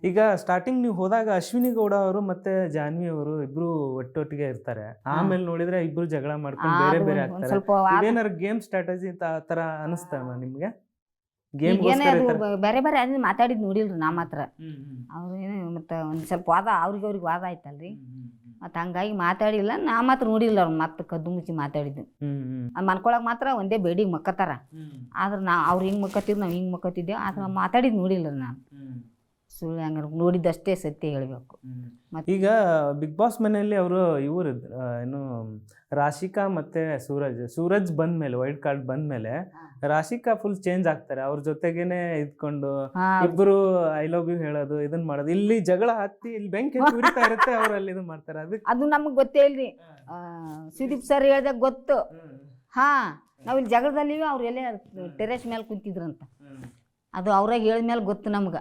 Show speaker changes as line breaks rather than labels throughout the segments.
ಈಗ ಸ್ಟಾರ್ಟಿಂಗ್ ನೀವು ಹೋದಾಗ ಅಶ್ವಿನಿ ಗೌಡ ಅವರು ಮತ್ತೆ ಜಾನ್ವಿ ಅವರು ಇಬ್ರು ಒಟ್ಟೊಟ್ಟಿಗೆ ಇರ್ತಾರೆ. ಆಮೇಲೆ ನೋಡಿದ್ರೆ ಇಬ್ರು ಜಗಳ ಮಾಡ್ಕೊಂಡು ಬೇರೆ ಬೇರೆ ಆಗ್ತಾರೆ.
ಸ್ವಲ್ಪ
ಇದೇನಾರು ಗೇಮ್ ಸ್ಟ್ರಾಟಜಿ ತರ ಅನಿಸ್ತಮ್ಮ ನಿಮ್ಗೆ?
ಈಗೇನೆ ಅದು ಬೇರೆ ಬೇರೆ ಅದನ್ನ ಮಾತಾಡಿದ್ ನೋಡಿಲ್ರಿ ನಾ ಮಾತ್ರ. ಅವ್ರು ಏನು ಮತ್ತೆ ಒಂದ್ ಸ್ವಲ್ಪ ವಾದ ಅವ್ರಿಗೆ ವಾದ ಆಯ್ತಲ್ರಿ, ಮತ್ತೆ ಹಂಗಾಗಿ ಮಾತಾಡಿಲ್ಲ. ನಾ ಮಾತ್ರ ನೋಡಿಲ್ಲ ಅವ್ರು ಮತ್ತೆ ಕದ್ದು ಮುಚ್ಚಿ ಮಾತಾಡಿದ್ದು. ಮನ್ಕೊಳಕ್ ಮಾತ್ರ ಒಂದೇ ಬೇಡಿಗೆ ಮಕ್ಕತ್ತಾರ. ಆದ್ರೆ ಅವ್ರು ಹಿಂಗ್ ಮಕ್ಕತ್ತಿದ್ರು, ನಾವು ಹಿಂಗ್ ಮಕ್ಕತ್ತಿದ್ದೇವೆ. ಆದ್ರೆ ಮಾತಾಡಿದ್ ನೋಡಿಲ್ಲ ನಾನು. ಸುಳ್ಳು ಹಂಗಾರೆ ನೋಡಿದ್ದಷ್ಟೇ ಸತ್ಯ ಹೇಳ್ಬೇಕು.
ಈಗ ಬಿಗ್ ಬಾಸ್ ಮನೆಯಲ್ಲಿ ಅವರು ಇವರು ಏನು ರಾಶಿಕಾ ಮತ್ತೆ ಸೂರಜ್ ಬಂದ್ಮೇಲೆ ವೈಲ್ಡ್ ಕಾರ್ಡ್ ಬಂದ್ಮೇಲೆ ರಾಶಿಕಾ ಫುಲ್ ಚೇಂಜ್ ಆಗ್ತಾರೆ. ಅವ್ರ ಜೊತೆಗೇನೆ ಇದ್ಕೊಂಡು ಇಬ್ರು ಐ ಲವ್ ಯು ಹೇಳೋದು ಇದನ್ ಮಾಡೋದು. ಇಲ್ಲಿ ಜಗಳ ಹತ್ತಿ ಇಲ್ಲಿ ಬೆಂಕಿ ಉರಿತಾ ಇರುತ್ತೆ, ಅವ್ರು ಅಲ್ಲಿ ಇದನ್ ಮಾಡ್ತಾರೆ.
ಅದು ನಮಗ್ ಗೊತ್ತೇ ಇಲ್ರಿ. ಸುದೀಪ್ ಸರ್ ಹೇಳ್ದಾಗ ಗೊತ್ತು. ನಾವ್ ಇಲ್ಲಿ ಜಗಳದಲ್ಲಿ ಅವ್ರು ಎಲ್ಲೇ ಟೆರೇಸ್ ಮೇಲೆ ಕುಂತಿದ್ರಂತ. ಅದು ಅವ್ರಾಗ ಹೇಳಿದ್ಮೇಲೆ ಗೊತ್ತು ನಮ್ಗೆ.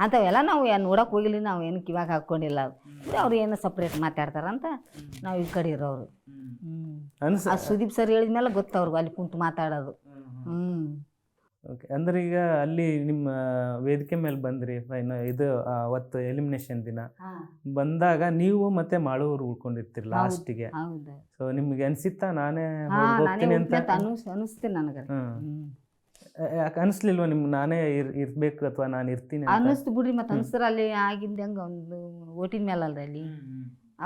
ಅಂಥವೆಲ್ಲ ನಾವು ನೋಡಕ್ ಹೋಗಿಲ್ಲ. ನಾವು ಏನು ಕಿವಾಗ ಹಾಕೊಂಡಿಲ್ಲ. ಅವ್ರು ಏನೋ ಸಪ್ರೇಟ್ ಮಾತಾಡ್ತಾರಂತ ನಾವು ಈ ಕಡೆ ಇರೋರು. ಸುದೀಪ್ ಸರ್ ಹೇಳಿದ್ಮೇಲೆ ಗೊತ್ತು ಅವ್ರಿಗೆ ಅಲ್ಲಿ ಕುಂತು ಮಾತಾಡೋದು.
ಅಂದ್ರೆ ಈಗ ಅಲ್ಲಿ ನಿಮ್ಮ ವೇದಿಕೆ ಮೇಲೆ ಬಂದ್ರಿ, ಇದು ಅವತ್ತು ಎಲಿಮಿನೇಷನ್ ದಿನ ಬಂದಾಗ ನೀವು ಮತ್ತೆ ಮಾಳುವರು ಉಳ್ಕೊಂಡಿರ್ತೀರಿ ಲಾಸ್ಟಿಗೆ. ಸೊ ನಿಮ್ಗೆ ಅನ್ಸಿತ್ತಾ ನಾನೇ ಹೋಗ್ತೀನಿ ಅಂತ?
ಅನಿಸ್ತೀನಿ ನನಗೆ.
ಯಾಕೆ ಅನಿಸ್ಲಿಲ್ವಾ ನಿಮ್ಗೆ ನಾನೇ ಇರ್ಬೇಕು ಅಥವಾ ನಾನು ಇರ್ತೀನಿ
ಅನ್ನಿಸ್ತು ಬಿಡ್ರಿ. ಮತ್ತೆ ಅನ್ಸ್ತಾರ ಅಲ್ಲಿ ಆಗಿಂದ ಹೆಂಗ ಒಂದು ಓಟಿನ ಮೇಲೆ ಅಲ್ರಿ. ಅಲ್ಲಿ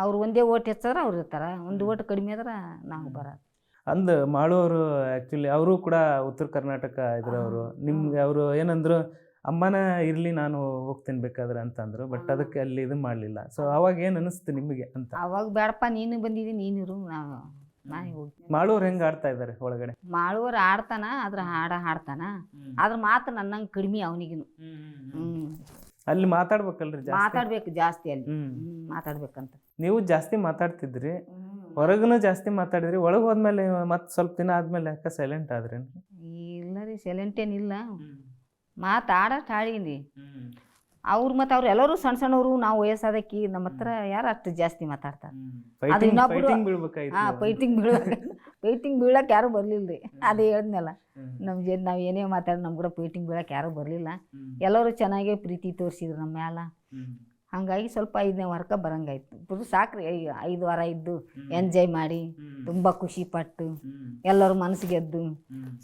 ಅವ್ರು ಒಂದೇ ಓಟ್ ಹೆಚ್ಚಾದ್ರೆ ಅವ್ರು ಇರ್ತಾರ, ಒಂದು ಓಟ್ ಕಡಿಮೆ ಆದ್ರೆ ನಾವು ಬರೋದು.
ಅಂದ್ ಮಾಡೋರು ಆ್ಯಕ್ಚುಲಿ ಅವರು ಕೂಡ ಉತ್ತರ ಕರ್ನಾಟಕ ಇದ್ರವರು. ನಿಮ್ಗೆ ಅವರು ಏನಂದ್ರು, ಅಮ್ಮನ ಇರಲಿ ನಾನು ಹೋಗ್ತೀನಿ ಬೇಕಾದ್ರೆ ಅಂತಂದ್ರು. ಬಟ್ ಅದಕ್ಕೆ ಅಲ್ಲಿ ಇದು ಮಾಡಲಿಲ್ಲ. ಸೊ ಅವಾಗ ಏನು ಅನಿಸ್ತು ನಿಮಗೆ ಅಂತ?
ಅವಾಗ ಬೇಡಪ್ಪ ನೀನು ಬಂದಿದ್ದೀನಿ, ನೀನಿರು, ನಾನು
ಮಾಳುವ್ರು ಹೆಂಗ್ ಆಡ್ತಾ ಇದಾರೆ ಒಳಗಡೆ?
ಮಾಳುವರು ಆಡ್ತಾನ, ಅದ್ರ ಹಾಡ್ತಾನ. ಅದ್ರ ಮಾತು ನನ್ನಂಗೆ ಕಡಿಮೆ ಅವನಿಗಿನು.
ಅಲ್ಲಿ ಮಾತಾಡ್ಬೇಕಲ್ರಿ,
ಮಾತಾಡ್ಬೇಕು ಜಾಸ್ತಿ. ಅಲ್ಲಿ ಮಾತಾಡ್ಬೇಕಂತ.
ನೀವು ಜಾಸ್ತಿ ಮಾತಾಡ್ತಿದ್ರಿ, ಹೊರಗನು ಜಾಸ್ತಿ ಮಾತಾಡಿದ್ರಿ. ಒಳಗೆ ಹೋದ್ಮೇಲೆ ಮತ್ತೆ ಸ್ವಲ್ಪ ದಿನ ಆದ್ಮೇಲೆ ಯಾಕೆ ಸೈಲೆಂಟ್ ಆದ್ರಿ?
ಇಲ್ಲ ರೀ, ಸೈಲೆಂಟ್ ಏನಿಲ್ಲ. ಮಾತಾಡಷ್ಟು ಹಾಳೀನಿ. ಅವ್ರು ಮತ್ತೆ ಅವ್ರು ಎಲ್ಲರೂ ಸಣ್ಣ ಸಣ್ಣವರು, ನಾವು ವಯಸ್ಸಾದಕ್ಕಿ. ನಮ್ಮ ಹತ್ರ ಯಾರು ಅಷ್ಟು ಜಾಸ್ತಿ ಮಾತಾಡ್ತಾರೆ. ಅದು ಇನ್ನೊಬ್ರು ಪೈಟಿಂಗ್ ಬೀಳಕ್ಕೆ ಯಾರು ಬರ್ಲಿಲ್ರಿ. ಅದೇ ಹೇಳಿದ್ನಲ್ಲ, ನಮ್ಗೆ ನಾವು ಏನೇ ಮಾತಾಡಿ ನಮ್ ಕೂಡ ಪೈಟಿಂಗ್ ಬೀಳಕ್ಕೆ ಯಾರು ಬರ್ಲಿಲ್ಲ. ಎಲ್ಲರೂ ಚೆನ್ನಾಗೇ ಪ್ರೀತಿ ತೋರಿಸಿದ್ರು ನಮ್ಮ ಮ್ಯಾಲ. ಹಂಗಾಗಿ ಸ್ವಲ್ಪ 5ನೇ ವಾರಕ್ಕೆ ಬರಂಗಾಯ್ತು. ಬಿಡು ಸಾಕ್ರಿ, 5 ವಾರ ಇದ್ದು ಎಂಜಾಯ್ ಮಾಡಿ ತುಂಬಾ ಖುಷಿ ಪಟ್ಟು ಎಲ್ಲರೂ ಮನಸ್ಸು ಗೆದ್ದು,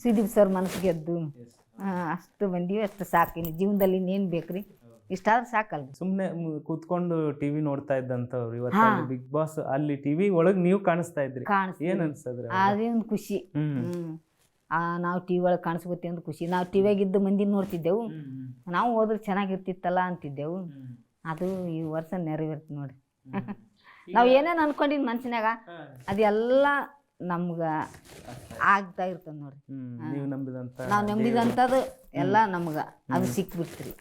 ಸುದೀಪ್ ಸರ್ ಮನಸ್ಸು ಗೆದ್ದು, ಅಷ್ಟು ಬಂದೀವಿ. ಅಷ್ಟು ಸಾಕಿನಿ ಜೀವನದಲ್ಲಿ. ಇನ್ನೇನು ಬೇಕ್ರಿ, ಇಷ್ಟಾದ್ರೆ ಸಾಕಲ್ರಿ.
ಸುಮ್ಮನೆ ಕೂತ್ಕೊಂಡು ಟಿವಿ ನೋಡ್ತಾ ಇದ್ದಂಥವ್ರು ಇವತ್ತು ಬಿಗ್ ಬಾಸ್ ಅಲ್ಲಿ ಟಿವಿ ಒಳಗೆ ನೀವು ಕಾಣಿಸ್ತಾ ಇದ್ರಿ. ಏನ್ ಅನ್ಸದ್ರಿ?
ಅದೇ ಒಂದು ಖುಷಿ. ನಾವು ಟಿವಿ ಒಳಗೆ ಕಾಣಿಸ್ಕೊತೀವಿ ಅಂತ ಖುಷಿ. ನಾವು ಟಿವಿಯಾಗಿದ್ದು ಮಂದಿ ನೋಡ್ತಿದ್ದೆವು, ನಾವು ಹೋದ್ರೆ ಚೆನ್ನಾಗಿರ್ತಿತ್ತಲ್ಲ ಅಂತಿದ್ದೆವು. ಅದು ಈ ವರ್ಷ ನೆರವೇರ್ತು ನೋಡಿ. ನಾವು ಏನೇನು ಅನ್ಕೊಂಡಿದ್ ಮನ್ಸಿನಾಗ ಅದೆಲ್ಲ ನಮ್ಗೆ ಆಗ್ತಾ ಇರ್ತದೆ ನೋಡ್ರಿ.
ನೀವು ನಂಬಿದಂತ,
ನಾವು ನಂಬಿದಂಥದ್ದು ಎಲ್ಲ ನಮ್ಗೆ ಅದು ಸಿಕ್ಬಿಡ್ತ್ರಿ.